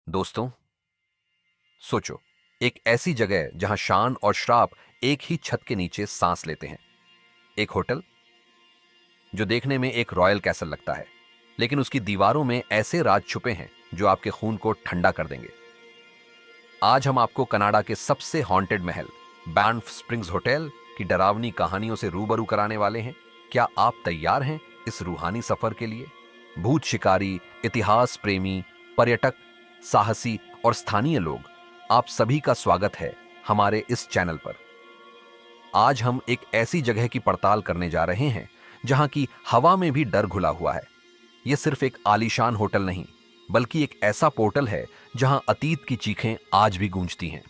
दोस्तों, सोचो, एक ऐसी जगह जहां शान और श्राप एक ही छत के नीचे सांस लेते हैं। एक होटल जो देखने में एक रॉयल कैसल लगता है, लेकिन उसकी दीवारों में ऐसे राज छुपे हैं जो आपके खून को ठंडा कर देंगे। आज हम आपको कनाडा के सबसे हॉन्टेड महल बैंफ स्प्रिंग्स होटल की डरावनी कहानियों से रूबरू कराने वाले हैं। क्या आप तैयार हैं इस रूहानी सफर के लिए? भूत शिकारी, इतिहास प्रेमी, पर्यटक, साहसी और स्थानीय लोग, आप सभी का स्वागत है हमारे इस चैनल पर। आज हम एक ऐसी जगह की पड़ताल करने जा रहे हैं जहां की हवा में भी डर घुला हुआ है। यह सिर्फ एक आलीशान होटल नहीं, बल्कि एक ऐसा पोर्टल है जहां अतीत की चीखें आज भी गूंजती हैं।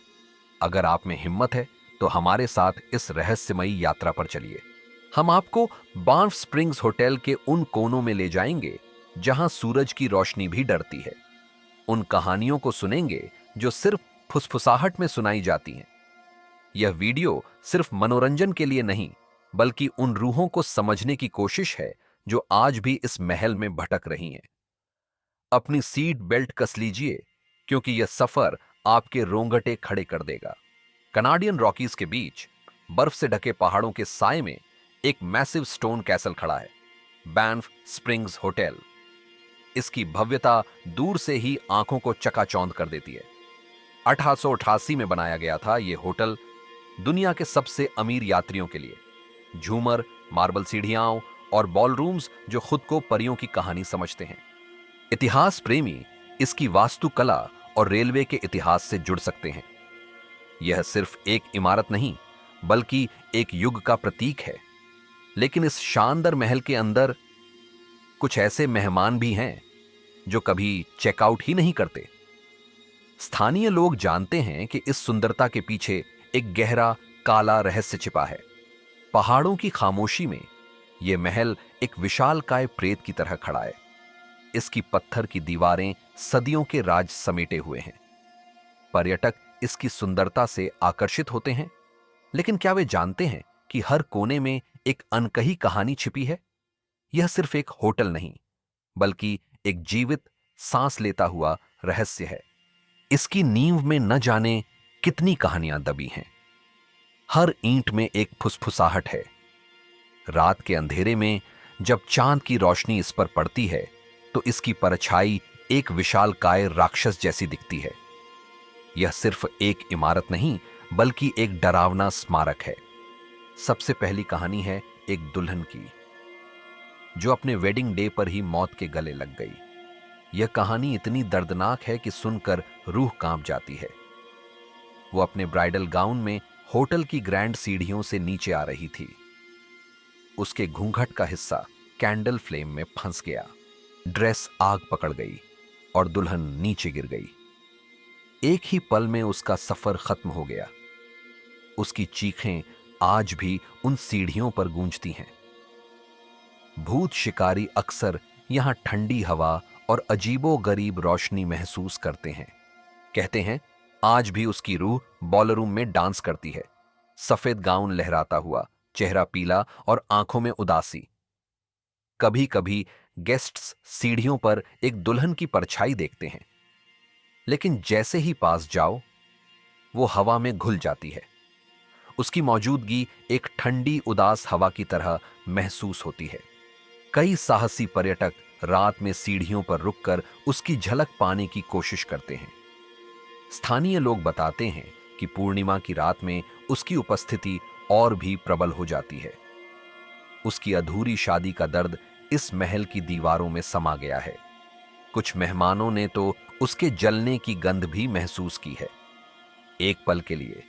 अगर आप में हिम्मत है तो हमारे साथ इस रहस्यमयी यात्रा पर चलिए। हम आपको बांफ स्प्रिंग्स होटल के उन कोनों में ले जाएंगे जहां सूरज की रोशनी भी डरती है। उन कहानियों को सुनेंगे जो सिर्फ फुसफुसाहट में सुनाई जाती हैं। यह वीडियो सिर्फ मनोरंजन के लिए नहीं, बल्कि उन रूहों को समझने की कोशिश है जो आज भी इस महल में भटक रही हैं। अपनी सीट बेल्ट कस लीजिए, क्योंकि यह सफर आपके रोंगटे खड़े कर देगा। कनाडियन रॉकीज के बीच बर्फ से ढके पहाड़ों के साए में एक मैसिव स्टोन कैसल खड़ा है, बैंफ स्प्रिंग्स होटल। इसकी भव्यता दूर से ही आंखों को चकाचौंध कर देती है। 1888 में बनाया गया था यह होटल दुनिया के सबसे अमीर यात्रियों के लिए। झूमर, मार्बल सीढ़ियां और बॉलरूम्स जो खुद को परियों की कहानी समझते हैं। इतिहास प्रेमी इसकी वास्तुकला और रेलवे के इतिहास से जुड़ सकते हैं। यह सिर्फ एक इमारत नहीं, बल्कि एक युग का प्रतीक है। लेकिन इस शानदार महल के अंदर कुछ ऐसे मेहमान भी हैं जो कभी चेकआउट ही नहीं करते। स्थानीय लोग जानते हैं कि इस सुंदरता के पीछे एक गहरा काला रहस्य छिपा है। पहाड़ों की खामोशी में यह महल एक विशालकाय प्रेत की तरह खड़ा है। इसकी पत्थर की दीवारें सदियों के राज समेटे हुए हैं। पर्यटक इसकी सुंदरता से आकर्षित होते हैं, लेकिन क्या वे जानते हैं कि हर कोने में एक अनकही कहानी छिपी है? यह सिर्फ एक होटल नहीं, बल्कि एक जीवित, सांस लेता हुआ रहस्य है। इसकी नींव में न जाने कितनी कहानियां दबी हैं। हर ईंट में एक फुसफुसाहट है। रात के अंधेरे में जब चांद की रोशनी इस पर पड़ती है, तो इसकी परछाई एक विशालकाय राक्षस जैसी दिखती है। यह सिर्फ एक इमारत नहीं, बल्कि एक डरावना स्मारक है। सबसे पहली कहानी है एक दुल्हन की, जो अपने वेडिंग डे पर ही मौत के गले लग गई। यह कहानी इतनी दर्दनाक है कि सुनकर रूह कांप जाती है। वो अपने ब्राइडल गाउन में होटल की ग्रैंड सीढ़ियों से नीचे आ रही थी। उसके घूंघट का हिस्सा कैंडल फ्लेम में फंस गया। ड्रेस आग पकड़ गई और दुल्हन नीचे गिर गई। एक ही पल में उसका सफर खत्म हो गया। उसकी चीखें आज भी उन सीढ़ियों पर गूंजती हैं। भूत शिकारी अक्सर यहां ठंडी हवा और अजीबो-गरीब रोशनी महसूस करते हैं। कहते हैं आज भी उसकी रूह बॉलरूम में डांस करती है, सफेद गाउन लहराता हुआ, चेहरा पीला और आंखों में उदासी। कभी कभी गेस्ट्स सीढ़ियों पर एक दुल्हन की परछाई देखते हैं, लेकिन जैसे ही पास जाओ, वो हवा में घुल जाती है। उसकी मौजूदगी एक ठंडी उदास हवा की तरह महसूस होती है। कई साहसी पर्यटक रात में सीढ़ियों पर रुककर उसकी झलक पाने की कोशिश करते हैं। स्थानीय लोग बताते हैं कि पूर्णिमा की रात में उसकी उपस्थिति और भी प्रबल हो जाती है। उसकी अधूरी शादी का दर्द इस महल की दीवारों में समा गया है। कुछ मेहमानों ने तो उसके जलने की गंध भी महसूस की है। एक पल के लिए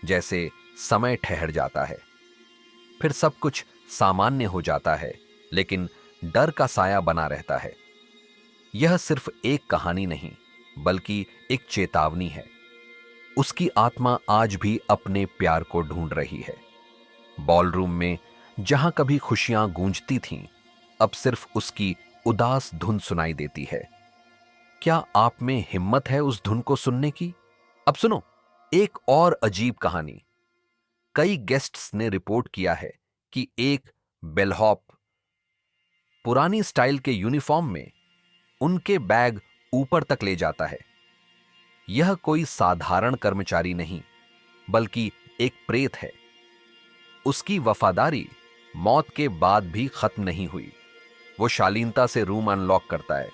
जैसे समय ठहर जाता है, फिर सब कुछ सामान्य हो जाता है, लेकिन डर का साया बना रहता है। यह सिर्फ एक कहानी नहीं, बल्कि एक चेतावनी है। उसकी आत्मा आज भी अपने प्यार को ढूंढ रही है। बॉलरूम में जहां कभी खुशियां गूंजती थीं, अब सिर्फ उसकी उदास धुन सुनाई देती है। क्या आप में हिम्मत है उस धुन को सुनने की? अब सुनो एक और अजीब कहानी। कई गेस्ट्स ने रिपोर्ट किया है कि एक बेलहॉप पुरानी स्टाइल के यूनिफॉर्म में उनके बैग ऊपर तक ले जाता है। यह कोई साधारण कर्मचारी नहीं, बल्कि एक प्रेत है। उसकी वफादारी मौत के बाद भी खत्म नहीं हुई। वो शालीनता से रूम अनलॉक करता है,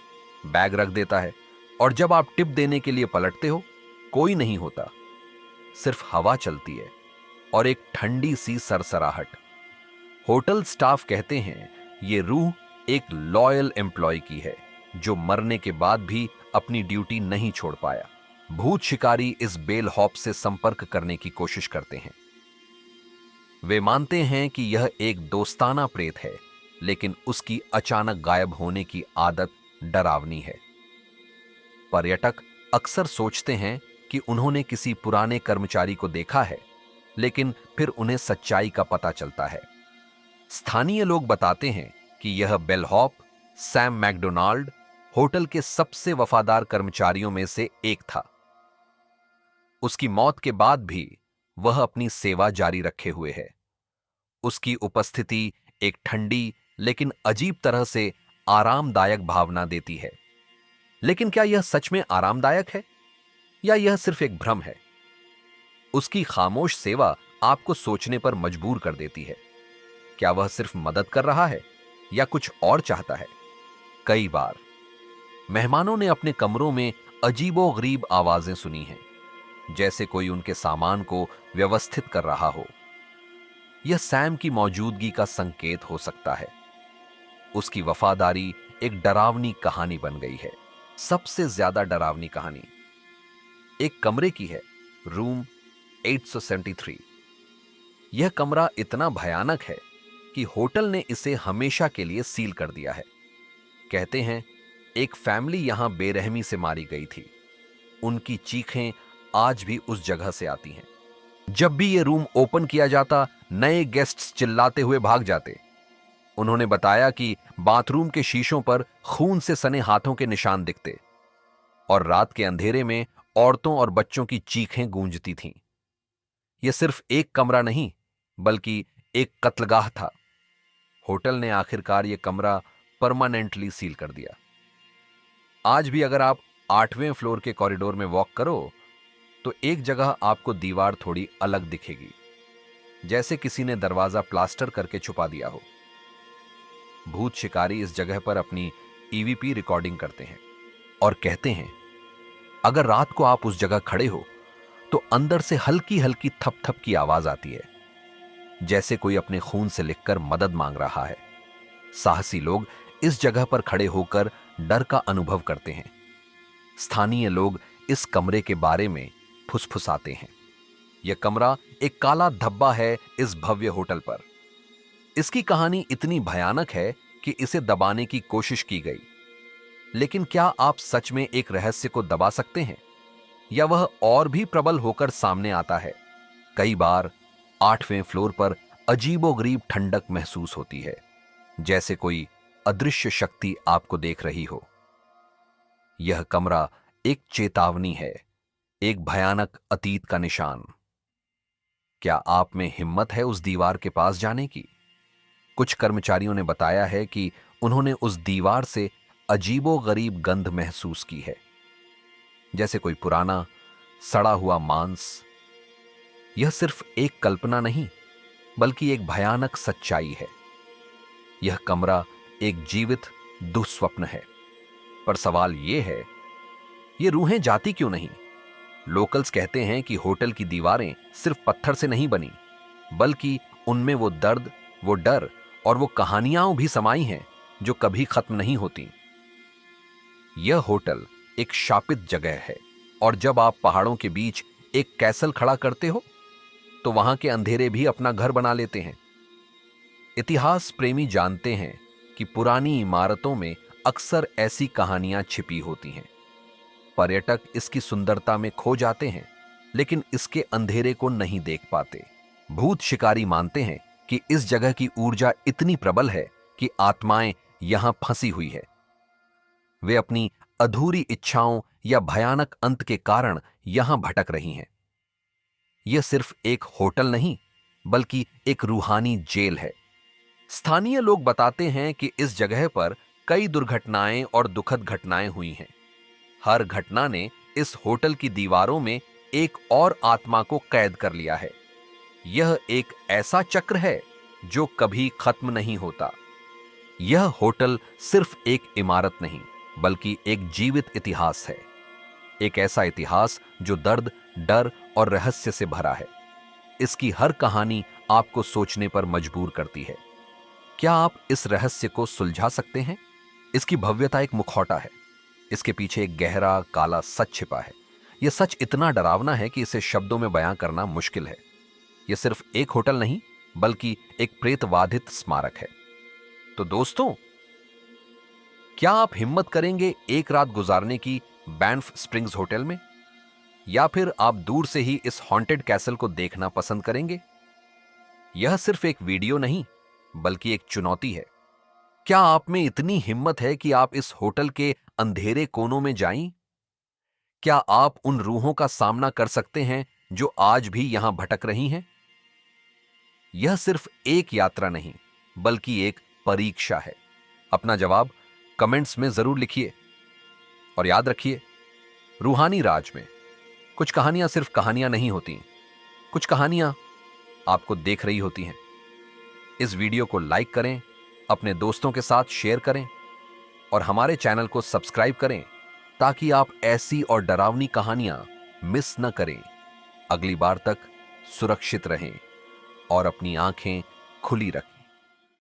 बैग रख देता है, और जब आप टिप देने के लिए पलटते हो, कोई नहीं होता, सिर्फ हवा चलती है और एक ठंडी सी सरसराहट। होटल स्टाफ कहते हैं ये रूह एक लॉयल एम्प्लॉय की है, जो मरने के बाद भी अपनी ड्यूटी नहीं छोड़ पाया। भूत शिकारी इस बेलहॉप से संपर्क करने की कोशिश करते हैं। वे मानते हैं कि यह एक दोस्ताना प्रेत है, लेकिन उसकी अचानक गायब होने की आदत डरावनी है। पर्यटक अक्सर सोचते हैं कि उन्होंने किसी पुराने कर्मचारी को देखा है, लेकिन फिर उन्हें सच्चाई का पता चलता है। स्थानीय लोग बताते हैं कि यह बेलहॉप सैम मैकडोनाल्ड होटल के सबसे वफादार कर्मचारियों में से एक था। उसकी मौत के बाद भी वह अपनी सेवा जारी रखे हुए है। उसकी उपस्थिति एक ठंडी लेकिन अजीब तरह से आरामदायक भावना देती है। लेकिन क्या यह सच में आरामदायक है, या यह सिर्फ एक भ्रम है? उसकी खामोश सेवा आपको सोचने पर मजबूर कर देती है। क्या वह सिर्फ मदद कर रहा है, या कुछ और चाहता है? कई बार मेहमानों ने अपने कमरों में अजीबोगरीब आवाजें सुनी हैं, जैसे कोई उनके सामान को व्यवस्थित कर रहा हो। यह सैम की मौजूदगी का संकेत हो सकता है। उसकी वफादारी एक डरावनी कहानी बन गई है, सबसे ज्यादा डरावनी कहानी एक कमरे की है, रूम 873। यह कमरा इतना भयानक है कि होटल ने इसे हमेशा के लिए सील कर दिया है। कहते हैं एक फैमिली यहां बेरहमी से मारी गई थी। उनकी चीखें आज भी उस जगह से आती हैं। जब भी यह रूम ओपन किया जाता, नए गेस्ट्स चिल्लाते हुए भाग जाते। उन्होंने बताया कि बाथरूम के शीशों पर खून से सने हाथों के निशान दिखते, और रात के अंधेरे में औरतों और बच्चों की चीखें गूंजती थीं। यह सिर्फ एक कमरा नहीं, बल्कि एक कत्लगाह था। होटल ने आखिरकार यह कमरा परमानेंटली सील कर दिया। आज भी अगर आप 8वें फ्लोर के कॉरिडोर में वॉक करो, तो एक जगह आपको दीवार थोड़ी अलग दिखेगी, जैसे किसी ने दरवाजा प्लास्टर करके छुपा दिया हो। भूत शिकारी इस जगह पर अपनी ईवीपी रिकॉर्डिंग करते हैं और कहते हैं अगर रात को आप उस जगह खड़े हो, तो अंदर से हल्की हल्की थप थप की आवाज आती है, जैसे कोई अपने खून से लिखकर मदद मांग रहा है। साहसी लोग इस जगह पर खड़े होकर डर का अनुभव करते हैं। स्थानीय लोग इस कमरे के बारे में फुसफुसाते हैं। यह कमरा एक काला धब्बा है इस भव्य होटल पर। इसकी कहानी इतनी भयानक है कि इसे दबाने की कोशिश की गई। लेकिन क्या आप सच में एक रहस्य को दबा सकते हैं, या वह और भी प्रबल होकर सामने आता है? कई बार 8वें फ्लोर पर अजीबोगरीब ठंडक महसूस होती है, जैसे कोई अदृश्य शक्ति आपको देख रही हो। यह कमरा एक चेतावनी है, एक भयानक अतीत का निशान। क्या आप में हिम्मत है उस दीवार के पास जाने की? कुछ कर्मचारियों ने बताया है कि उन्होंने उस दीवार से अजीबोगरीब गंध महसूस की है, जैसे कोई पुराना सड़ा हुआ मांस। यह सिर्फ एक कल्पना नहीं, बल्कि एक भयानक सच्चाई है। यह कमरा एक जीवित दुःस्वप्न है। पर सवाल यह है, ये रूहें जाती क्यों नहीं? लोकल्स कहते हैं कि होटल की दीवारें सिर्फ पत्थर से नहीं बनी, बल्कि उनमें वो दर्द, वो डर और वो कहानियां भी समाई हैं जो कभी खत्म नहीं होती। यह होटल एक शापित जगह है, और जब आप पहाड़ों के बीच एक कैसल खड़ा करते हो, तो वहां के अंधेरे भी अपना घर बना लेते हैं। इतिहास प्रेमी जानते हैं कि पुरानी इमारतों में अक्सर ऐसी कहानियां छिपी होती हैं। पर्यटक इसकी सुंदरता में खो जाते हैं, लेकिन इसके अंधेरे को नहीं देख पाते। भूत शिकारी मानते हैं कि इस जगह की ऊर्जा इतनी प्रबल है कि आत्माएं यहां फंसी हुई है। वे अपनी अधूरी इच्छाओं या भयानक अंत के कारण यहां भटक रही हैं। यह सिर्फ एक होटल नहीं, बल्कि एक रूहानी जेल है। स्थानीय लोग बताते हैं कि इस जगह पर कई दुर्घटनाएं और दुखद घटनाएं हुई हैं। हर घटना ने इस होटल की दीवारों में एक और आत्मा को कैद कर लिया है। यह एक ऐसा चक्र है जो कभी खत्म नहीं होता। यह होटल सिर्फ एक इमारत नहीं, बल्कि एक जीवित इतिहास है। एक ऐसा इतिहास जो दर्द, डर और रहस्य से भरा है। इसकी हर कहानी आपको सोचने पर मजबूर करती है। क्या आप इस रहस्य को सुलझा सकते हैं? इसकी भव्यता एक मुखौटा है। इसके पीछे एक गहरा काला सच छिपा है। यह सच इतना डरावना है कि इसे शब्दों में बयां करना मुश्किल है। यह सिर्फ एक होटल नहीं, बल्कि एक प्रेतवाधित स्मारक है। तो दोस्तों, क्या आप हिम्मत करेंगे एक रात गुजारने की बैंफ स्प्रिंग्स होटल में? या फिर आप दूर से ही इस हॉन्टेड कैसल को देखना पसंद करेंगे? यह सिर्फ एक वीडियो नहीं, बल्कि एक चुनौती है। क्या आप में इतनी हिम्मत है कि आप इस होटल के अंधेरे कोनों में जाएं? क्या आप उन रूहों का सामना कर सकते हैं जो आज भी यहां भटक रही हैं? यह सिर्फ एक यात्रा नहीं, बल्कि एक परीक्षा है। अपना जवाब कमेंट्स में जरूर लिखिए। और याद रखिए, रूहानी राज में कुछ कहानियां सिर्फ कहानियां नहीं होती, कुछ कहानियां आपको देख रही होती हैं। इस वीडियो को लाइक करें, अपने दोस्तों के साथ शेयर करें और हमारे चैनल को सब्सक्राइब करें ताकि आप ऐसी और डरावनी कहानियां मिस न करें। अगली बार तक सुरक्षित रहें और अपनी आंखें खुली रखें।